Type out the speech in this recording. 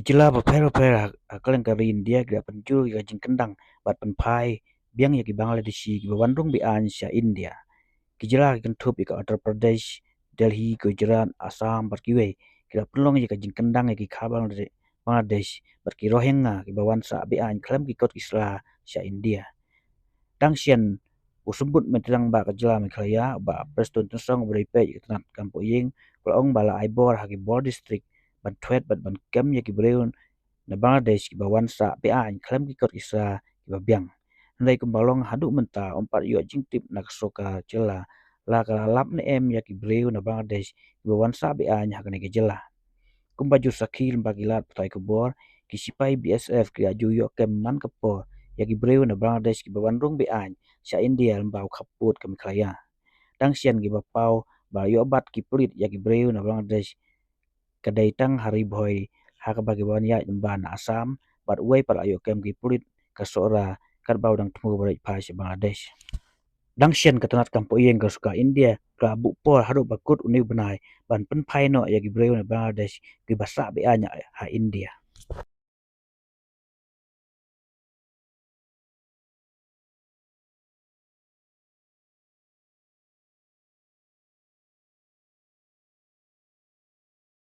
Gejala berper-per akalan kari India kira penjuru kira jing kendang bat penpai biang ya ki Bangladeshi ki Bandung bi Ansha India. Gejala kan thup ka Uttar Pradesh, Delhi, Gujarat, Assam bat kiwe kira penlong ya ka jing kendang ya ki khabang Bangladesh bat ki Rohingya ki Bawansa bi an klam ki kot Isla sya India. Dang sian usebut metang ba kejala Meghalaya ba Preston Tsong beripe ki tanat kampo ying pelong bala Aibor ha ki Bor district ban thwet bat ban kem ya ki breun na Bangladesh ki Bawansa bi an klam ki kot Isla ki Babiang. Ndai kumbalong hadu menta ompat yu jingtip nak soka jela la kala lap ne em ya ki breun na Bangladesh ki Bawansa bi an ha ka ne jela. Kumbaju sakil bagilat patai kubor ki sipai BSF ki aju yo kem man kapor ya ki breun na Bangladesh ki Bandung bi an sya India lembau kaput ke Meghalaya. Dang sian ki bapau ba yo bat ki pulit ya ki breun na Bangladesh kadai tang hari boy ha ka bagi wan ya ban Assam bat uai par ayo kem ki pulit ka sora kat bau dang temu barai pa si Bangladesh. Dang sian katanat kampo yeng ka suka India ka bu por haru bakut uni benai ban pen pai no ya ki breun na Bangladesh ki basa bi anya ha India.